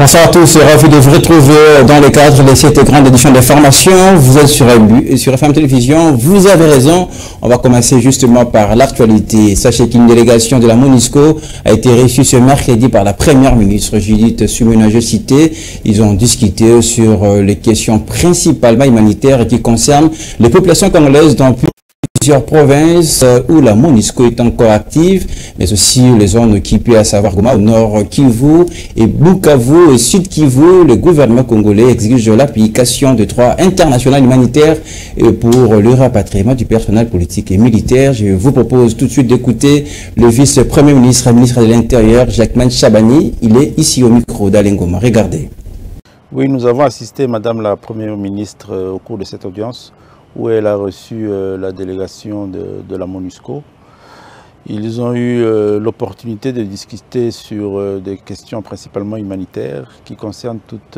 Bonsoir à tous, ravi de vous retrouver dans le cadre de cette grande édition de formation. Vous êtes sur FM Télévision, vous avez raison. On va commencer justement par l'actualité. Sachez qu'une délégation de la MONUSCO a été reçue ce mercredi par la première ministre Judith Suminwa-Cité. Ils ont discuté sur les questions principalement humanitaires qui concernent les populations congolaises dans plusieurs provinces où la MONUSCO est encore active, mais aussi les zones occupées, à savoir Goma, au nord Kivu et Bukavu et sud Kivu. Le gouvernement congolais exige l'application de droit international humanitaire pour le rapatriement du personnel politique et militaire. Je vous propose tout de suite d'écouter le vice-premier ministre, ministre de l'Intérieur, Jacquemain Chabani. Il est ici au micro d'Alain Goma. Regardez. Oui, nous avons assisté, Madame la Première ministre, au cours de cette audience, où elle a reçu la délégation de la MONUSCO. Ils ont eu l'opportunité de discuter sur des questions principalement humanitaires qui concernent toutes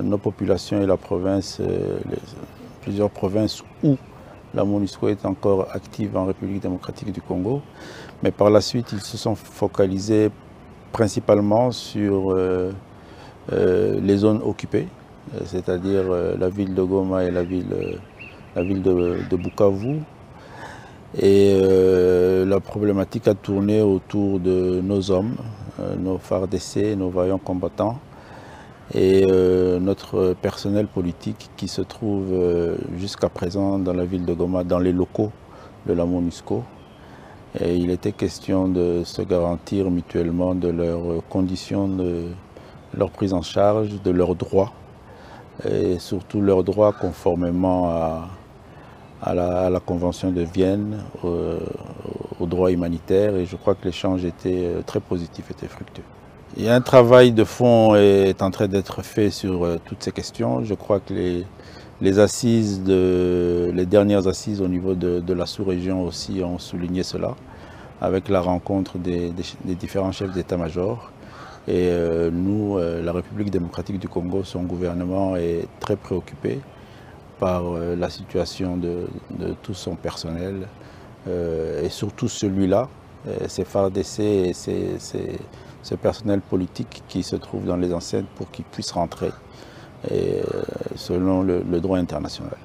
nos populations et la province, plusieurs provinces où la MONUSCO est encore active en République démocratique du Congo. Mais par la suite, ils se sont focalisés principalement sur les zones occupées, c'est-à-dire la ville de Goma et la ville de Bukavu. Et la problématique a tourné autour de nos hommes, nos FARDC, nos vaillants combattants, et notre personnel politique qui se trouve jusqu'à présent dans la ville de Goma, dans les locaux de la MONUSCO. Et il était question de se garantir mutuellement de leurs conditions, de leur prise en charge, de leurs droits, et surtout leurs droits conformément à la Convention de Vienne, aux droits humanitaires, et je crois que l'échange était très positif, était fructueux. Il y a un travail de fond qui est en train d'être fait sur toutes ces questions. Je crois que les dernières assises au niveau de la sous-région aussi ont souligné cela, avec la rencontre des différents chefs d'état-major. Et nous, la République démocratique du Congo, son gouvernement est très préoccupé par la situation de tout son personnel, et surtout celui-là, ces FARDC et ce personnel politique qui se trouve dans les enceintes pour qu'ils puissent rentrer selon le droit international.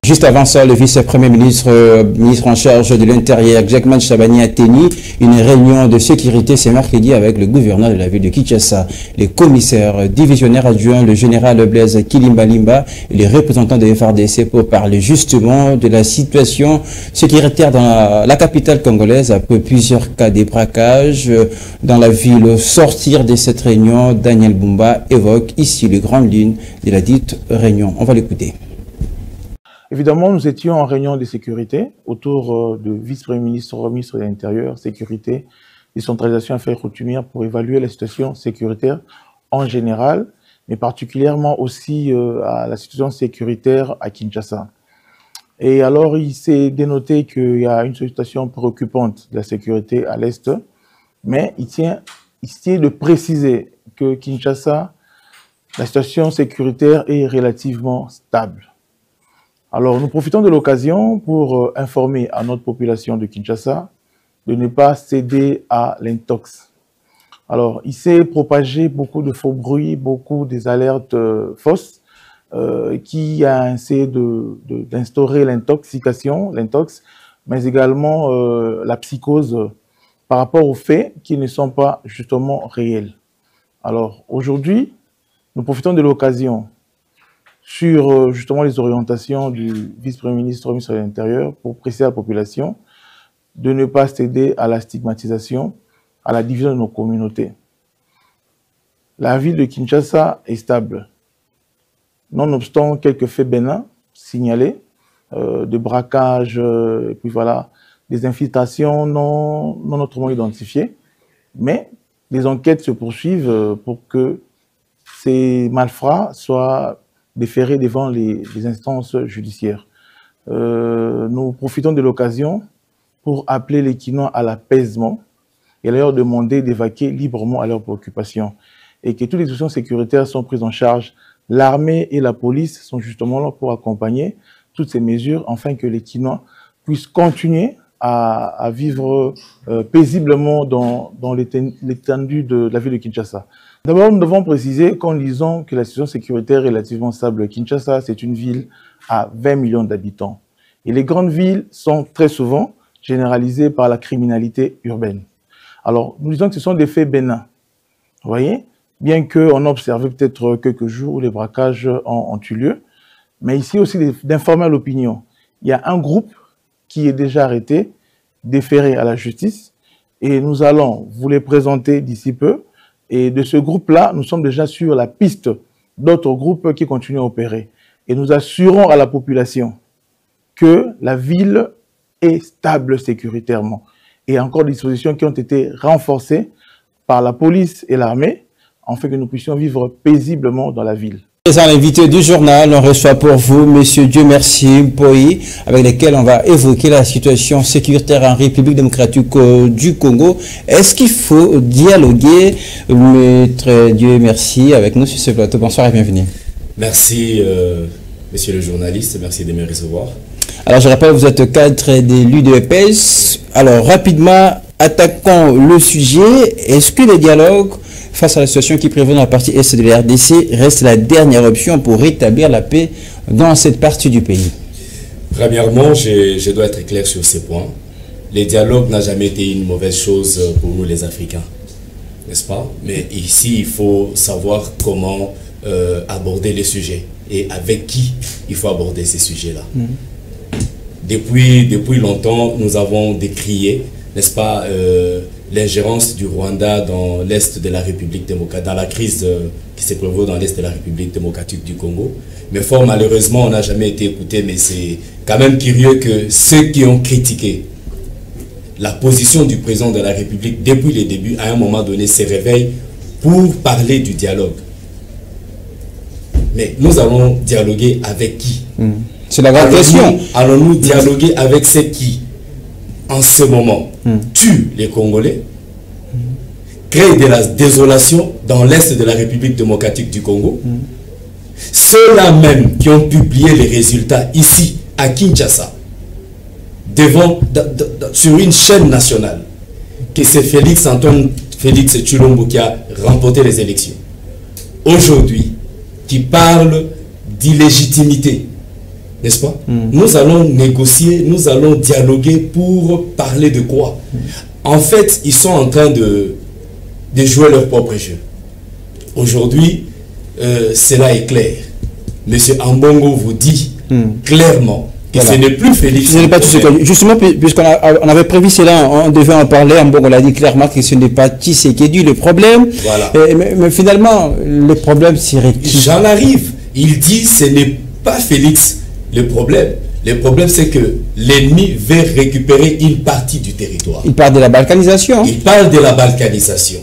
Juste avant ça, le vice-premier ministre, ministre en charge de l'Intérieur, Jacquemain Chabani, a tenu une réunion de sécurité ce mercredi avec le gouverneur de la ville de Kinshasa, les commissaires divisionnaires adjoints, le général Blaise Kilimbalimba et les représentants des FARDC pour parler justement de la situation sécuritaire dans la capitale congolaise après plusieurs cas de braquage dans la ville. Au sortir de cette réunion, Daniel Bumba évoque ici les grandes lignes de la dite réunion. On va l'écouter. Évidemment, nous étions en réunion de sécurité autour de vice-premier ministre, ministre de l'Intérieur, sécurité, décentralisation et affaires coutumières pour évaluer la situation sécuritaire en général, mais particulièrement aussi à la situation sécuritaire à Kinshasa. Et alors, il s'est dénoté qu'il y a une situation préoccupante de la sécurité à l'Est, mais il tient de préciser que Kinshasa, la situation sécuritaire est relativement stable. Alors, nous profitons de l'occasion pour informer à notre population de Kinshasa de ne pas céder à l'intox. Alors, il s'est propagé beaucoup de faux bruits, beaucoup des alertes fausses qui a essayé d'instaurer l'intoxication, l'intox, mais également la psychose par rapport aux faits qui ne sont pas justement réels. Alors, aujourd'hui, nous profitons de l'occasion sur justement les orientations du vice-premier ministre, ministre de l'Intérieur, pour préciser à la population de ne pas céder à la stigmatisation, à la division de nos communautés. La ville de Kinshasa est stable, nonobstant quelques faits bénins signalés, de braquage, et puis voilà, des infiltrations non autrement identifiées, mais les enquêtes se poursuivent pour que ces malfrats soient déférés devant les instances judiciaires. Nous profitons de l'occasion pour appeler les Kinois à l'apaisement et leur demander d'évacuer librement à leurs préoccupations et que toutes les questions sécuritaires sont prises en charge. L'armée et la police sont justement là pour accompagner toutes ces mesures afin que les Kinois puissent continuer à vivre paisiblement dans l'étendue de la ville de Kinshasa. D'abord, nous devons préciser qu'en disant que la situation sécuritaire est relativement stable, Kinshasa, c'est une ville à 20 millions d'habitants. Et les grandes villes sont très souvent généralisées par la criminalité urbaine. Alors, nous disons que ce sont des faits bénins. Vous voyez? Bien qu'on a observé peut-être quelques jours où les braquages ont eu lieu, mais ici aussi d'informer à l'opinion. Il y a un groupe qui est déjà arrêté, déféré à la justice, et nous allons vous les présenter d'ici peu. Et de ce groupe-là, nous sommes déjà sur la piste d'autres groupes qui continuent à opérer. Et nous assurons à la population que la ville est stable sécuritairement. Et encore des dispositions qui ont été renforcées par la police et l'armée, afin que nous puissions vivre paisiblement dans la ville. L'invité du journal, on reçoit pour vous M. Dieu merci Mpoyi, avec lequel on va évoquer la situation sécuritaire en République démocratique du Congo. Est-ce qu'il faut dialoguer? Maître Dieu merci avec nous sur ce plateau. Bonsoir et bienvenue. Merci, monsieur le journaliste, merci de me recevoir. Alors je rappelle, vous êtes cadre des l'UDPS. Alors rapidement, attaquons le sujet. Est-ce que les dialogues face à la situation qui prévaut dans la partie est de la RDC reste la dernière option pour rétablir la paix dans cette partie du pays? Premièrement, je dois être clair sur ces points. Les dialogues n'ont jamais été une mauvaise chose pour nous les Africains, n'est-ce pas? Mais ici, il faut savoir comment aborder les sujets et avec qui il faut aborder ces sujets-là. Depuis longtemps, nous avons décrié, n'est-ce pas, l'ingérence du Rwanda dans l'Est de la République démocratique, dans la crise qui s'est prévaut dans l'Est de la République démocratique du Congo. Mais fort malheureusement, on n'a jamais été écouté, mais c'est quand même curieux que ceux qui ont critiqué la position du président de la République depuis les débuts, à un moment donné, se réveillent pour parler du dialogue. Mais nous allons dialoguer avec qui? C'est la grande question. Allons-nous dialoguer avec ceux qui, en ce moment, tuent les Congolais, créent de la désolation dans l'Est de la République démocratique du Congo? Ceux-là même qui ont publié les résultats ici, à Kinshasa, sur une chaîne nationale, que c'est Félix-Antoine Tshilombo qui a remporté les élections, aujourd'hui, qui parle d'illégitimité, n'est-ce pas? Nous allons négocier, nous allons dialoguer pour parler de quoi? En fait, ils sont en train de jouer leur propre jeu. Aujourd'hui, cela est clair. Monsieur Ambongo vous dit clairement que ce n'est plus Félix. Ce n'est pas tout ce que, justement, puisqu'on avait prévu cela, on devait en parler. Ambongo l'a dit clairement que ce n'est pas Tshisekedi le problème. Voilà. Mais finalement, le problème serait qui? J'en arrive. Il dit que ce n'est pas Félix le problème. Le problème, c'est que l'ennemi veut récupérer une partie du territoire. Il parle de la balkanisation. Il parle de la balkanisation.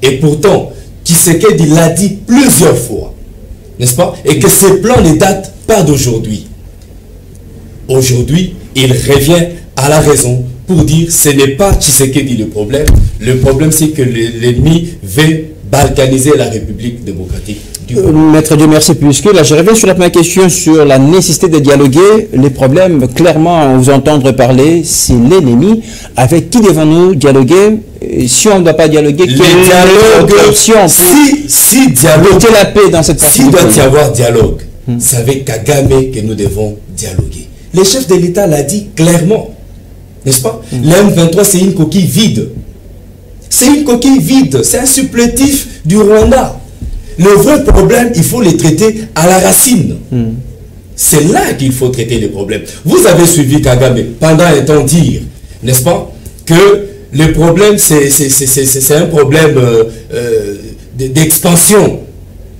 Et pourtant, Tshisekedi l'a dit plusieurs fois, n'est-ce pas? Et que ces plans ne datent pas d'aujourd'hui. Aujourd'hui, il revient à la raison pour dire que ce n'est pas Tshisekedi le problème. Le problème, c'est que l'ennemi veut balkaniser la République démocratique du Congo. Maître Dieu merci, puisque là je reviens sur la première question sur la nécessité de dialoguer. Les problèmes, clairement, on vous entendre parler, c'est l'ennemi. Avec qui devons-nous dialoguer? Si on ne doit pas dialoguer, quelle est l'option si dialogue, la paix dans cette partie? S'il doit y avoir dialogue, c'est avec Kagame que nous devons dialoguer. Le chef de l'État l'a dit clairement, n'est-ce pas? L'M23, c'est une coquille vide. C'est une coquille vide, c'est un supplétif du Rwanda. Le vrai problème, il faut les traiter à la racine. C'est là qu'il faut traiter les problèmes. Vous avez suivi Kagame pendant un temps dire, n'est-ce pas, que le problème, c'est un problème d'expansion,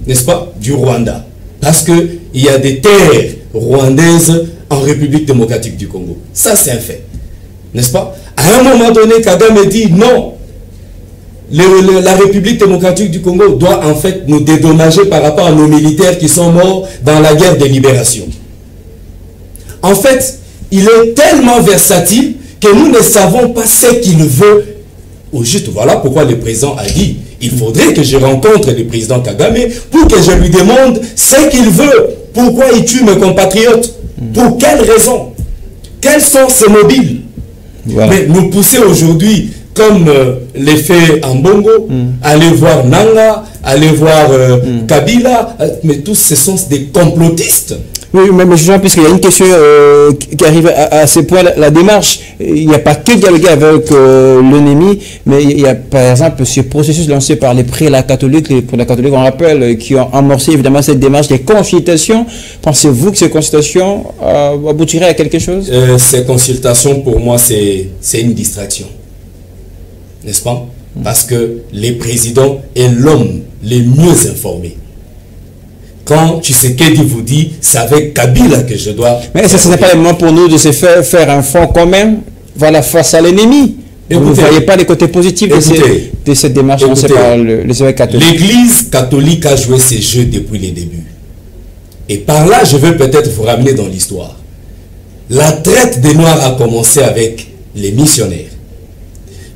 n'est-ce pas, du Rwanda. Parce qu'il y a des terres rwandaises en République démocratique du Congo. Ça, c'est un fait. N'est-ce pas? À un moment donné, Kagame dit non. La République démocratique du Congo doit en fait nous dédommager par rapport à nos militaires qui sont morts dans la guerre de libération. En fait, il est tellement versatile que nous ne savons pas ce qu'il veut au juste. Voilà pourquoi le président a dit il faudrait que je rencontre le président Kagame pour que je lui demande ce qu'il veut. Pourquoi il tue mes compatriotes? Pour quelles raisons? Quels sont ses mobiles? Voilà. Mais nous pousser aujourd'hui comme les fait en Bongo, aller voir Nanga, aller voir Kabila, mais tous ce sont des complotistes. Oui, mais justement, puisqu'il y a une question qui arrive à ce point, la démarche, il n'y a pas que dialoguer avec l'ennemi, mais il y a par exemple ce processus lancé par les prélats catholiques, les prélats catholiques, on rappelle, qui ont amorcé évidemment cette démarche des consultations. Pensez-vous que ces consultations aboutiraient à quelque chose? Ces consultations, pour moi, c'est une distraction, n'est-ce pas? Parce que les présidents est l'homme le mieux informé. Quand Tshisekedi vous dit, c'est avec Kabila que je dois... Mais ce n'est pas le moment pour nous de se faire un front commun, voilà, face à l'ennemi. Vous ne voyez pas les côtés positifs de cette démarche lancée par les évêques catholiques. L'Église catholique a joué ses jeux depuis les débuts. Et par là, je veux peut-être vous ramener dans l'histoire. La traite des Noirs a commencé avec les missionnaires.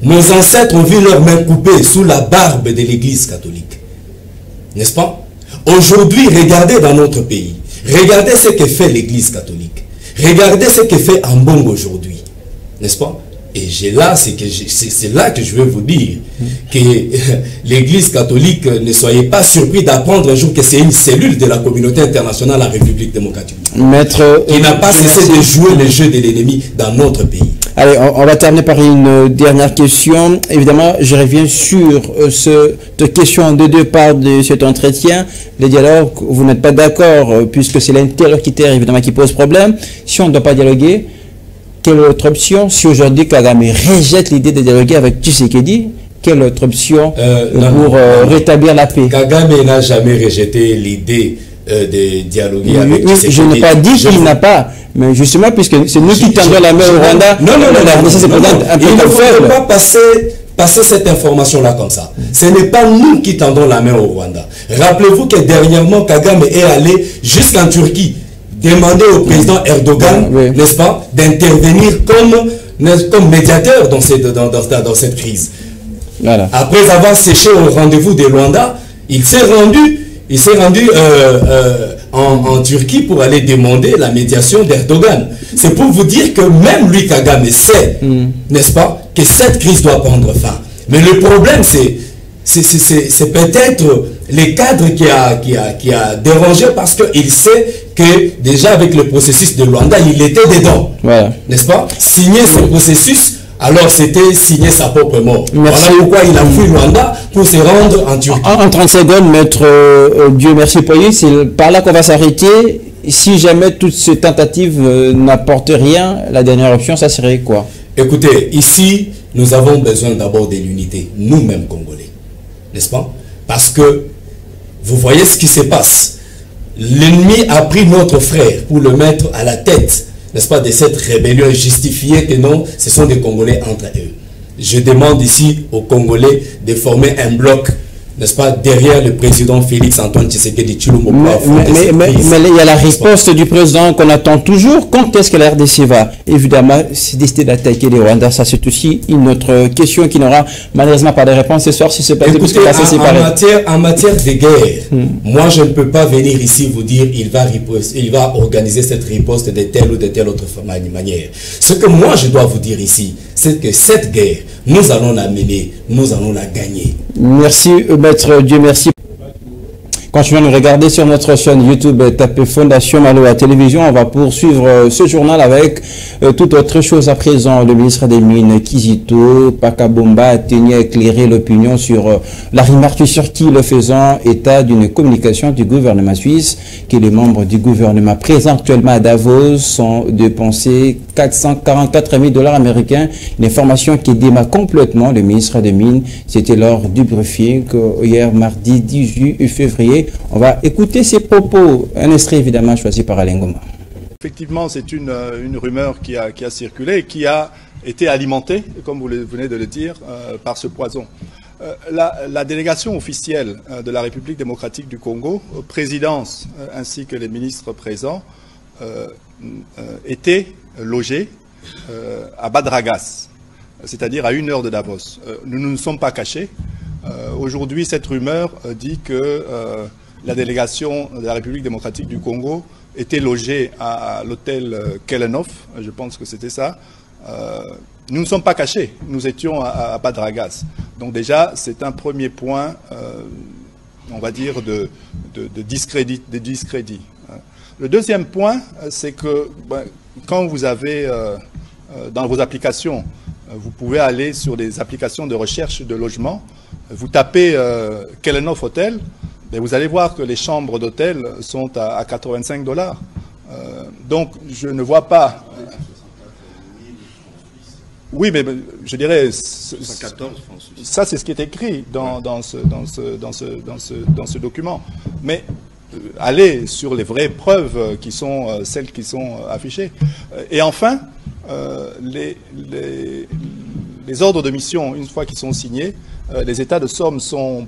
Nos ancêtres ont vu leurs mains coupées sous la barbe de l'Église catholique. N'est-ce pas? Aujourd'hui, regardez dans notre pays. Regardez ce que fait l'Église catholique. Regardez ce que fait Ambongo aujourd'hui. N'est-ce pas? Et c'est là que je veux vous dire que l'Église catholique, ne soyez pas surpris d'apprendre un jour que c'est une cellule de la communauté internationale en République démocratique. Maître, qui n'a pas cessé de jouer le jeu de l'ennemi dans notre pays. Allez, on va terminer par une dernière question. Évidemment, je reviens sur cette question de départ de cet entretien. Les dialogues, vous n'êtes pas d'accord, puisque c'est l'interlocuteur évidemment qui pose problème. Si on ne doit pas dialoguer, quelle autre option? Si aujourd'hui Kagame rejette l'idée de dialoguer avec Tshisekedi, quelle autre option pour rétablir la paix? Kagame n'a jamais rejeté l'idée de dialoguer avec Tshisekedi. Je n'ai pas dit qu'il n'a pas, mais justement, puisque c'est nous qui tendons la main au Rwanda, la RDC se présente un peu comme faible. Il ne faut pas passer cette information-là comme ça. Ce n'est pas nous qui tendons la main au Rwanda. Rappelez-vous que dernièrement, Kagame est allé jusqu'en Turquie demander au président Erdogan, n'est-ce pas, d'intervenir comme médiateur dans cette crise. Voilà. Après avoir séché au rendez-vous de Luanda, il s'est rendu en Turquie pour aller demander la médiation d'Erdogan. C'est pour vous dire que même lui, Kagame, sait, n'est-ce pas, que cette crise doit prendre fin. Mais le problème, c'est peut-être les cadres qui a dérangé, parce qu'il sait que déjà avec le processus de Luanda, il était dedans. Voilà. N'est-ce pas? Signer ce processus, alors c'était signer sa propre mort. Merci. Voilà pourquoi il a fui Luanda pour se rendre en Turquie. En 30 secondes, maître Dieu merci Poyer, c'est par là qu'on va s'arrêter. Si jamais toutes ces tentatives n'apportent rien, la dernière option, ça serait quoi? Écoutez, ici, nous avons besoin d'abord de l'unité, nous-mêmes Congolais. N'est-ce pas? Parce que vous voyez ce qui se passe. L'ennemi a pris notre frère pour le mettre à la tête, n'est-ce pas, de cette rébellion, et justifier que non, ce sont des Congolais entre eux. Je demande ici aux Congolais de former un bloc, n'est-ce pas, derrière le président Félix Antoine Tshisekedi Tshilombo. Mais il y a la riposte du président qu'on attend toujours. Quand est-ce que la RDC va évidemment se décider d'attaquer les Rwandais? Ça, c'est aussi une autre question qui n'aura malheureusement pas de réponse ce soir, si c'est pas écoutez, en matière de guerre, moi je ne peux pas venir ici vous dire il va organiser cette riposte de telle ou de telle autre manière. Ce que moi je dois vous dire ici, c'est que cette guerre, nous allons la mener, nous allons la gagner. Merci, maître Dieu merci. Continuez à nous regarder sur notre chaîne YouTube, tapez Fondation Maloa Télévision. On va poursuivre ce journal avec toute autre chose à présent. Le ministre des Mines, Kizito Pakabomba, a tenu à éclairer l'opinion sur la remarque sur qui, le faisant état d'une communication du gouvernement suisse, que les membres du gouvernement présents actuellement à Davos sont dépensés 444 000 $ américains. Une information qui dément complètement le ministre des Mines. C'était lors du briefing hier mardi 18 février. On va écouter ses propos. Un extrait évidemment choisi par Alain Goma. Effectivement, c'est une rumeur qui a circulé et qui a été alimentée, comme vous venez de le dire, par ce poison. La délégation officielle de la République démocratique du Congo, présidence ainsi que les ministres présents, étaient logés à Badragas, c'est-à-dire à 1 heure de Davos. Nous ne nous sommes pas cachés. Aujourd'hui, cette rumeur dit que la délégation de la République démocratique du Congo était logée à l'hôtel Kellenhof, je pense que c'était ça, nous ne sommes pas cachés, nous étions à Badragas. Donc déjà, c'est un premier point, on va dire, de discrédit. Le deuxième point, c'est que quand vous avez dans vos applications, vous pouvez aller sur des applications de recherche de logement, vous tapez Kelenov Hotel, et vous allez voir que les chambres d'hôtel sont à $85. Donc je ne vois pas... Oui, mais je dirais, ça c'est ce qui est écrit dans ce document. Mais aller sur les vraies preuves qui sont celles qui sont affichées. Et enfin, les ordres de mission, une fois qu'ils sont signés, les états de somme sont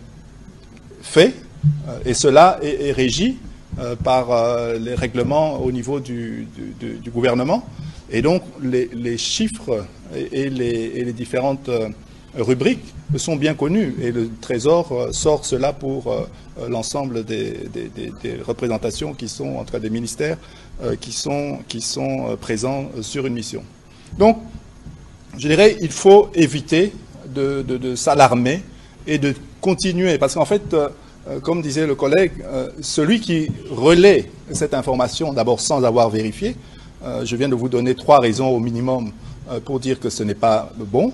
faits et cela est régi par les règlements au niveau du gouvernement. Et donc, les chiffres et les différentes rubriques sont bien connus. Et le Trésor sort cela pour l'ensemble des représentations qui sont, en tout cas des ministères, qui sont présents sur une mission. Donc, je dirais, il faut éviter de s'alarmer et de continuer. Parce qu'en fait, comme disait le collègue, celui qui relaie cette information, d'abord sans avoir vérifié, je viens de vous donner 3 raisons au minimum pour dire que ce n'est pas bon.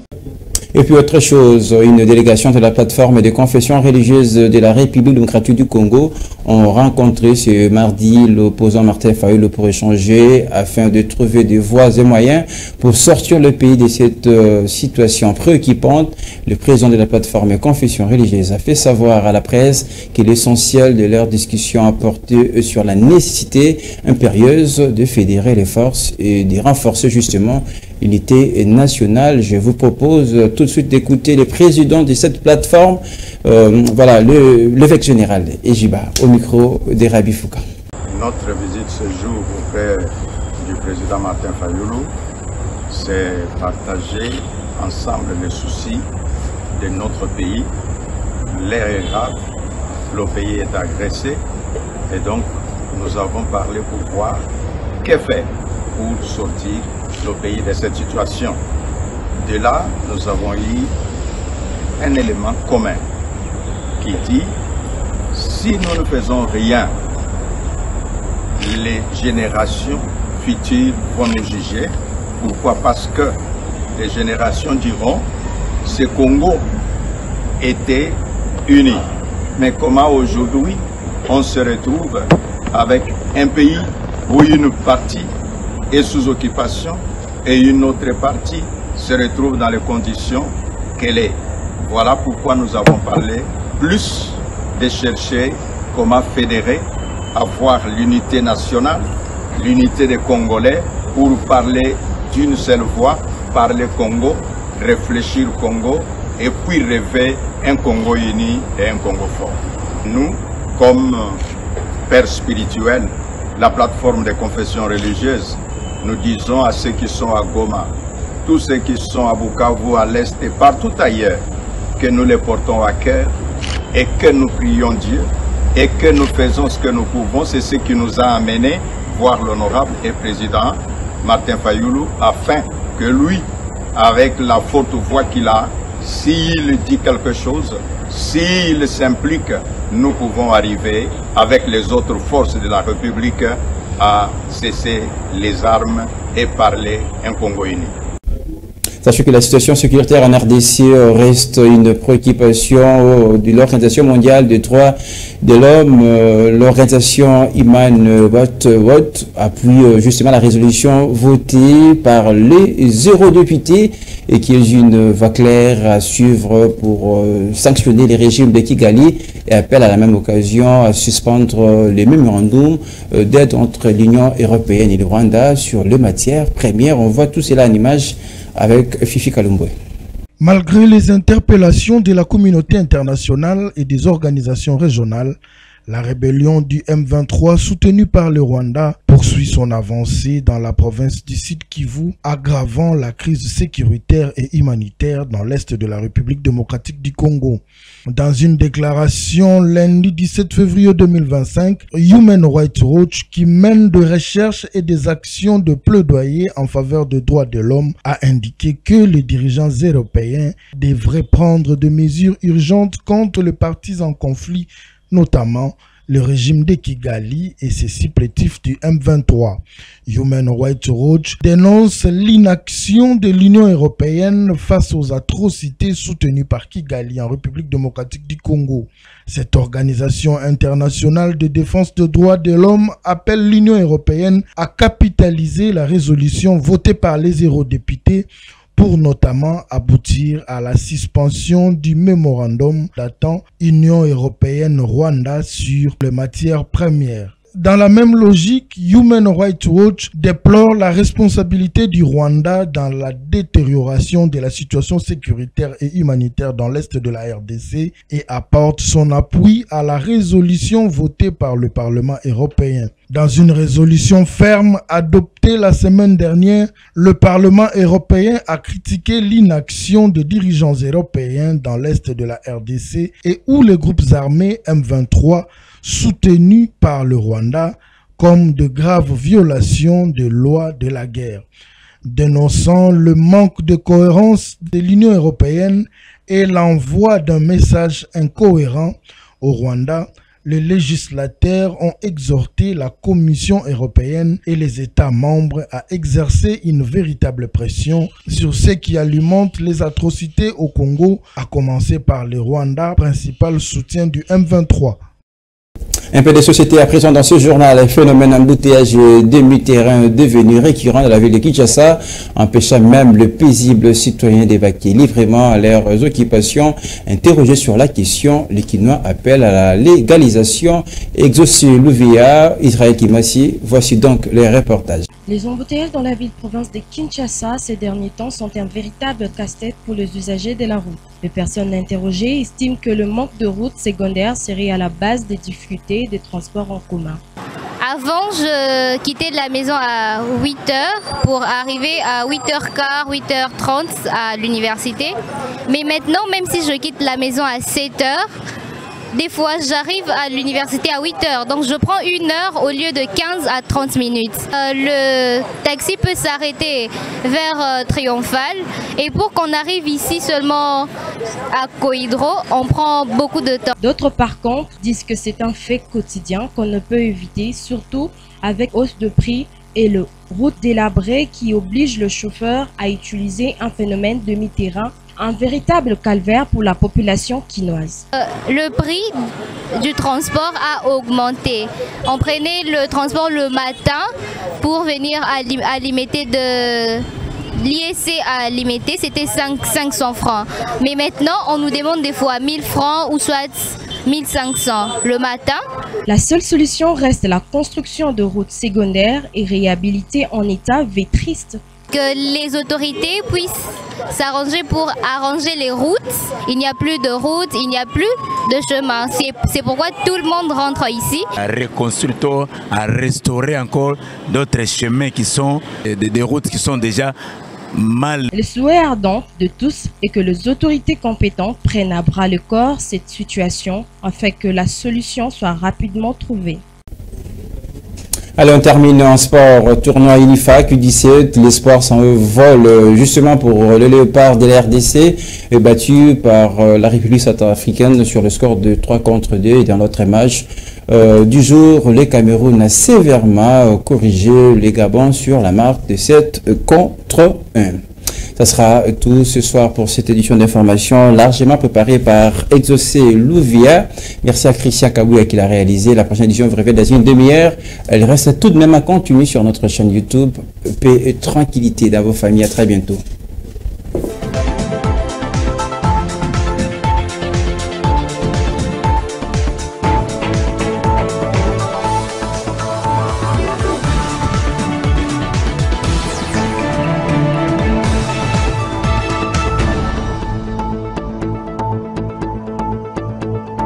Et puis autre chose, une délégation de la plateforme des confessions religieuses de la République démocratique du Congo ont rencontré ce mardi l'opposant Martin Fayulu pour échanger afin de trouver des voies et moyens pour sortir le pays de cette situation préoccupante. Le président de la plateforme confessions religieuses a fait savoir à la presse que l'essentiel de leur discussion a porté sur la nécessité impérieuse de fédérer les forces et de renforcer justement l'unité nationale. Je vous propose tout de suite d'écouter le président de cette plateforme, voilà, l'évêque général Ejiba, au micro de Rabi Fouka. Notre visite ce jour auprès du président Martin Fayulu, c'est partager ensemble les soucis de notre pays. L'air est grave, le pays est agressé et donc nous avons parlé pour voir que faire pour sortir le pays de cette situation. De là, nous avons eu un élément commun qui dit si nous ne faisons rien, les générations futures vont nous juger. Pourquoi? Parce que les générations diront ce Congo était uni. Mais comment aujourd'hui on se retrouve avec un pays où une partie est sous occupation et une autre partie se retrouve dans les conditions qu'elle est. Voilà pourquoi nous avons parlé plus de chercher comment fédérer, avoir l'unité nationale, l'unité des Congolais pour parler d'une seule voix, parler Congo, réfléchir Congo et puis rêver un Congo uni et un Congo fort. Nous, comme pères spirituels, la plateforme des confessions religieuses, nous disons à ceux qui sont à Goma, tous ceux qui sont à Bukavu, à l'Est et partout ailleurs, que nous les portons à cœur et que nous prions Dieu et que nous faisons ce que nous pouvons. C'est ce qui nous a amenés voir l'honorable et président Martin Fayulu, afin que lui, avec la forte voix qu'il a, s'il dit quelque chose, s'il s'implique, nous pouvons arriver avec les autres forces de la République à cesser les armes et parler un Congo uni. Sachez que la situation sécuritaire en RDC reste une préoccupation de l'Organisation mondiale des droits de l'homme. L'organisation Iman Watt appuie justement la résolution votée par les 0 députés et qui est une voie claire à suivre pour sanctionner les régimes de Kigali et appelle à la même occasion à suspendre les mémorandums d'aide entre l'Union européenne et le Rwanda sur les matières premières. On voit tout cela en image avec Fifi Kalumbwe. Malgré les interpellations de la communauté internationale et des organisations régionales, La rébellion du M23 soutenue par le Rwanda poursuit son avancée dans la province du Sud Kivu, aggravant la crise sécuritaire et humanitaire dans l'est de la République démocratique du Congo. Dans une déclaration lundi 17 février 2025, Human Rights Watch, qui mène des recherches et des actions de plaidoyer en faveur des droits de l'homme, a indiqué que les dirigeants européens devraient prendre des mesures urgentes contre les partis en conflit, notamment le régime de Kigali et ses supplétifs du M23. Human Rights Watch dénonce l'inaction de l'Union européenne face aux atrocités soutenues par Kigali en République démocratique du Congo. Cette organisation internationale de défense des droits de l'homme appelle l'Union européenne à capitaliser la résolution votée par les eurodéputés pour notamment aboutir à la suspension du mémorandum datant Union européenne-Rwanda sur les matières premières. Dans la même logique, Human Rights Watch déplore la responsabilité du Rwanda dans la détérioration de la situation sécuritaire et humanitaire dans l'est de la RDC et apporte son appui à la résolution votée par le Parlement européen. Dans une résolution ferme adoptée la semaine dernière, le Parlement européen a critiqué l'inaction de dirigeants européens dans l'est de la RDC et où les groupes armés M23 soutenus par le Rwanda comme de graves violations des lois de la guerre. Dénonçant le manque de cohérence de l'Union européenne et l'envoi d'un message incohérent au Rwanda, les législateurs ont exhorté la Commission européenne et les États membres à exercer une véritable pression sur ce qui alimente les atrocités au Congo, à commencer par le Rwanda, principal soutien du M23. Un peu de société à présent dans ce journal. Un phénomène embouteillage demi-terrain devenu récurrent dans la ville de Kinshasa, empêchant même le paisible citoyen d'évacuer librement leurs occupations. Interrogé sur la question, les Kinois appellent à la légalisation. Exaucé Louvia, Israël Kimassi, voici donc les reportages. Les embouteillages dans la ville-province de Kinshasa ces derniers temps sont un véritable casse-tête pour les usagers de la route. Les personnes interrogées estiment que le manque de routes secondaires serait à la base des difficultés des transports en commun. Avant, je quittais de la maison à 8h pour arriver à 8h15, 8h30 à l'université. Mais maintenant, même si je quitte la maison à 7h, des fois, j'arrive à l'université à 8h, donc je prends 1 heure au lieu de 15 à 30 minutes. Le taxi peut s'arrêter vers Triomphal et pour qu'on arrive ici seulement à Koidro, on prend beaucoup de temps. D'autres par contre disent que c'est un fait quotidien qu'on ne peut éviter, surtout avec hausse de prix et le route délabrée qui oblige le chauffeur à utiliser un phénomène demi-terrain. Un véritable calvaire pour la population kinoise. Le prix du transport a augmenté. On prenait le transport le matin pour venir à limiter de l'IEC à limiter, c'était 500 francs. Mais maintenant, on nous demande des fois 1000 francs ou soit 1500 le matin. La seule solution reste la construction de routes secondaires et réhabilitées en état vétuste. Que les autorités puissent s'arranger pour arranger les routes. Il n'y a plus de routes, il n'y a plus de chemin. C'est pourquoi tout le monde rentre ici. À reconstruire, à restaurer encore d'autres chemins qui sont des routes qui sont déjà mal. Le souhait ardent de tous est que les autorités compétentes prennent à bras le corps cette situation afin que la solution soit rapidement trouvée. Allez, on termine en sport. Tournoi UNIFAC U17. L'espoir s'envole justement pour le léopard de la RDC, battu par la République centrafricaine sur le score de 3-2. Et dans l'autre match du jour, le Cameroun a sévèrement corrigé les Gabons sur la marque de 7-1. Ça sera tout ce soir pour cette édition d'information largement préparée par Exaucé Louvia. Merci à Christian Kabouya qui l'a réalisé. La prochaine édition vous révèle dans une demi-heure. Elle reste tout de même à continuer sur notre chaîne YouTube. Paix et tranquillité dans vos familles. À très bientôt.